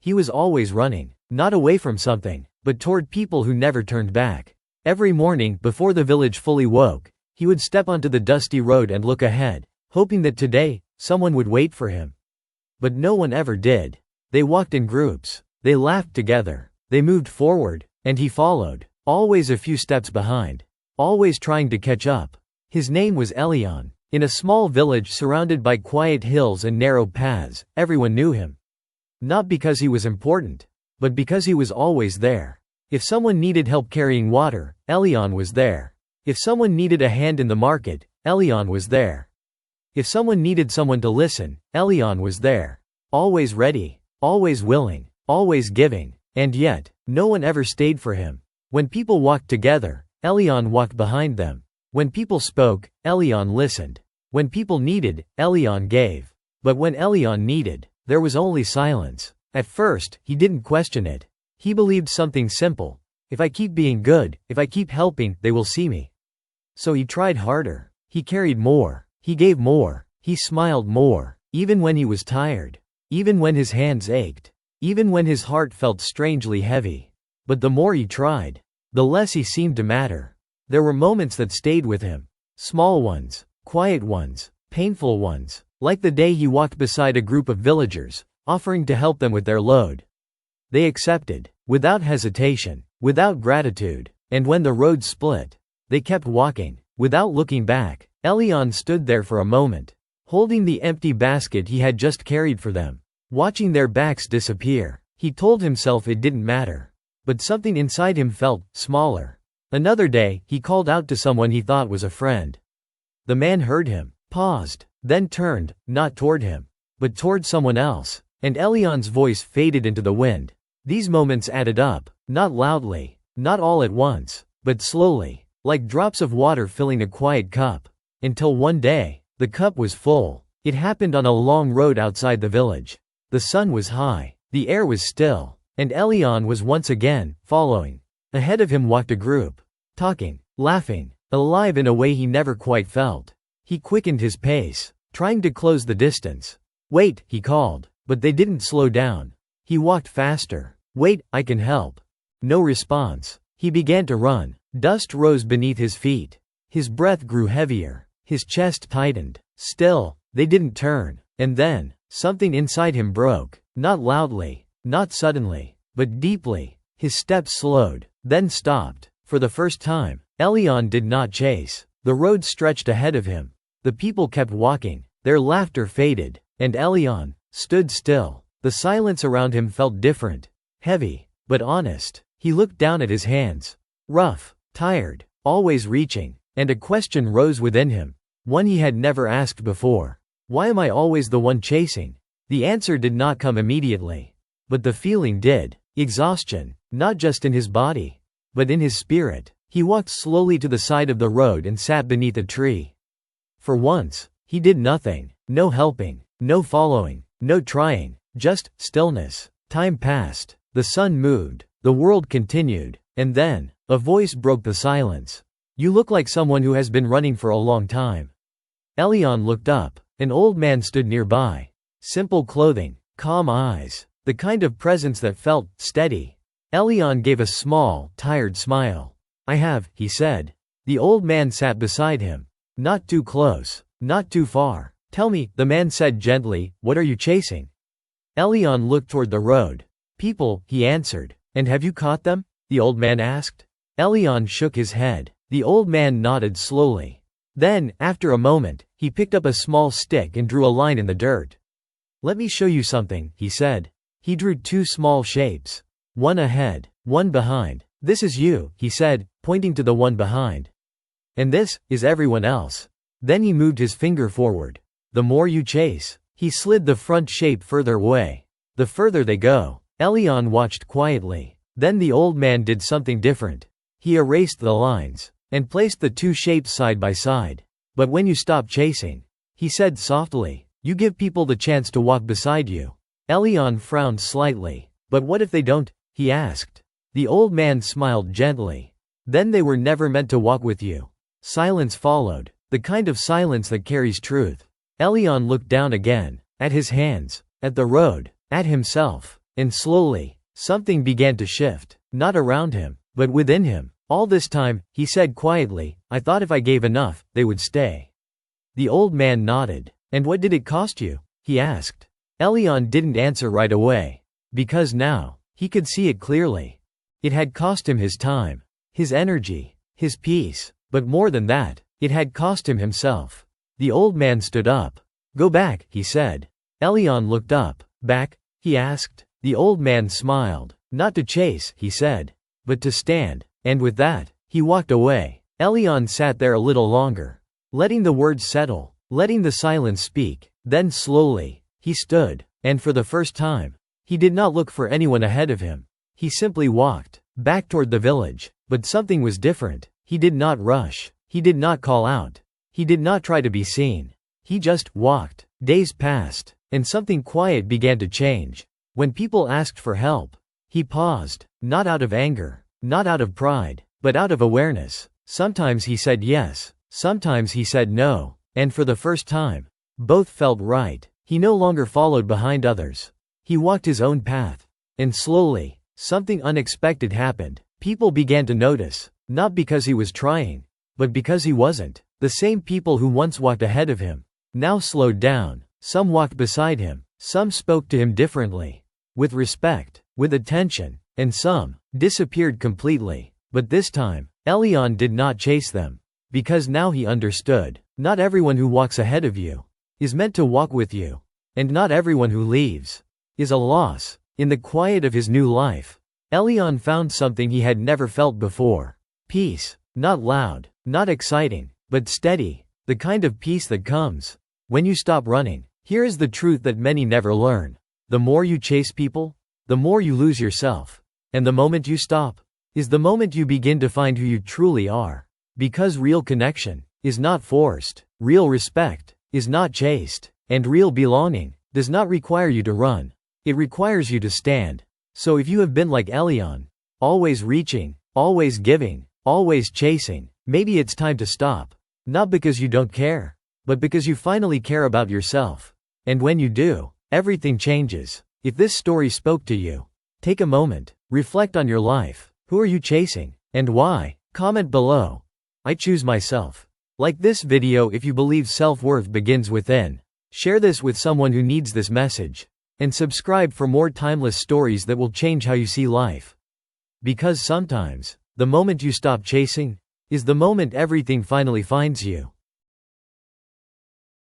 He was always running, not away from something, but toward people who never turned back. Every morning, before the village fully woke, he would step onto the dusty road and look ahead, hoping that today, someone would wait for him. But no one ever did. They walked in groups. They laughed together. They moved forward, and he followed, always a few steps behind, always trying to catch up. His name was Elion. In a small village surrounded by quiet hills and narrow paths, everyone knew him. Not because he was important, but because he was always there. If someone needed help carrying water, Elion was there. If someone needed a hand in the market, Elion was there. If someone needed someone to listen, Elion was there. Always ready, always willing, always giving, and yet, no one ever stayed for him. When people walked together, Elion walked behind them. When people spoke, Elion listened. When people needed, Elion gave. But when Elion needed, there was only silence. At first, he didn't question it. He believed something simple. If I keep being good, if I keep helping, they will see me. So he tried harder. He carried more. He gave more. He smiled more. Even when he was tired. Even when his hands ached. Even when his heart felt strangely heavy. But the more he tried, the less he seemed to matter. There were moments that stayed with him. Small ones. Quiet ones. Painful ones. Like the day he walked beside a group of villagers, offering to help them with their load. They accepted, without hesitation, without gratitude, and when the road split, they kept walking, without looking back. Elion stood there for a moment, holding the empty basket he had just carried for them, watching their backs disappear. He told himself it didn't matter. But something inside him felt smaller. Another day, he called out to someone he thought was a friend. The man heard him, paused, then turned, not toward him, but toward someone else, and Elion's voice faded into the wind. These moments added up, not loudly, not all at once, but slowly, like drops of water filling a quiet cup. Until one day, the cup was full. It happened on a long road outside the village. The sun was high, the air was still, and Elion was once again following. Ahead of him walked a group, talking, laughing, alive in a way he never quite felt. He quickened his pace, trying to close the distance. "Wait," he called, but they didn't slow down. He walked faster. "Wait, I can help." No response. He began to run. Dust rose beneath his feet. His breath grew heavier. His chest tightened. Still, they didn't turn. And then, something inside him broke. Not loudly, not suddenly, but deeply. His steps slowed, then stopped. For the first time, Elion did not chase. The road stretched ahead of him. The people kept walking. Their laughter faded, and Elion stood still. The silence around him felt different, heavy, but honest. He looked down at his hands. Rough, tired, always reaching, and a question rose within him, one he had never asked before. Why am I always the one chasing? The answer did not come immediately. But the feeling did. Exhaustion, not just in his body, but in his spirit. He walked slowly to the side of the road and sat beneath a tree. For once, he did nothing. No helping, no following, no trying, just stillness. Time passed. The sun moved. The world continued. And then, a voice broke the silence. "You look like someone who has been running for a long time." Elion looked up. An old man stood nearby. Simple clothing, calm eyes, the kind of presence that felt steady. Elion gave a small, tired smile. "I have," he said. The old man sat beside him. "Not too close, not too far. Tell me," the man said gently, "what are you chasing?" Elion looked toward the road. "People," he answered. "And have you caught them?" the old man asked. Elion shook his head. The old man nodded slowly. Then, after a moment, he picked up a small stick and drew a line in the dirt. "Let me show you something," he said. He drew two small shapes. One ahead, one behind. "This is you," he said, pointing to the one behind. "And this is everyone else." Then he moved his finger forward. "The more you chase." He slid the front shape further away. "The further they go." Elion watched quietly. Then the old man did something different. He erased the lines and placed the two shapes side by side. "But when you stop chasing," he said softly, "you give people the chance to walk beside you." Elion frowned slightly. "But what if they don't?" he asked. The old man smiled gently. "Then they were never meant to walk with you." Silence followed, the kind of silence that carries truth. Elion looked down again, at his hands, at the road, at himself. And slowly, something began to shift, not around him, but within him. All this time, he said quietly, I thought if I gave enough, they would stay. The old man nodded. And what did it cost you? He asked. Elion didn't answer right away. Because now, he could see it clearly. It had cost him his time, his energy, his peace, but more than that, it had cost him himself. The old man stood up. Go back, he said. Elion looked up. Back? He asked. The old man smiled. Not to chase, he said, but to stand. And with that, he walked away. Elion sat there a little longer, letting the words settle, letting the silence speak. Then slowly, he stood, and for the first time, he did not look for anyone ahead of him. He simply walked back toward the village. But something was different. He did not rush. He did not call out. He did not try to be seen. He just walked. Days passed, and something quiet began to change. When people asked for help, he paused, not out of anger, not out of pride, but out of awareness. Sometimes he said yes, sometimes he said no, and for the first time, both felt right. He no longer followed behind others. He walked his own path. And slowly, something unexpected happened. People began to notice, not because he was trying, but because he wasn't. The same people who once walked ahead of him now slowed down. Some walked beside him, some spoke to him differently, with respect, with attention, and some disappeared completely. But this time, Elion did not chase them, because now he understood. Not everyone who walks ahead of you is meant to walk with you, and not everyone who leaves is a loss. In the quiet of his new life, Elion found something he had never felt before. Peace, not loud, not exciting, but steady, the kind of peace that comes when you stop running. Here is the truth that many never learn. The more you chase people, the more you lose yourself. And the moment you stop is the moment you begin to find who you truly are. Because real connection is not forced, real respect is not chased, and real belonging does not require you to run. It requires you to stand. So if you have been like Elion, always reaching, always giving, always chasing, maybe it's time to stop. Not because you don't care, but because you finally care about yourself. And when you do, everything changes. If this story spoke to you, take a moment, reflect on your life. Who are you chasing, and why? Comment below. I choose myself. Like this video if you believe self-worth begins within. Share this with someone who needs this message. And subscribe for more timeless stories that will change how you see life. Because sometimes, the moment you stop chasing is the moment everything finally finds you.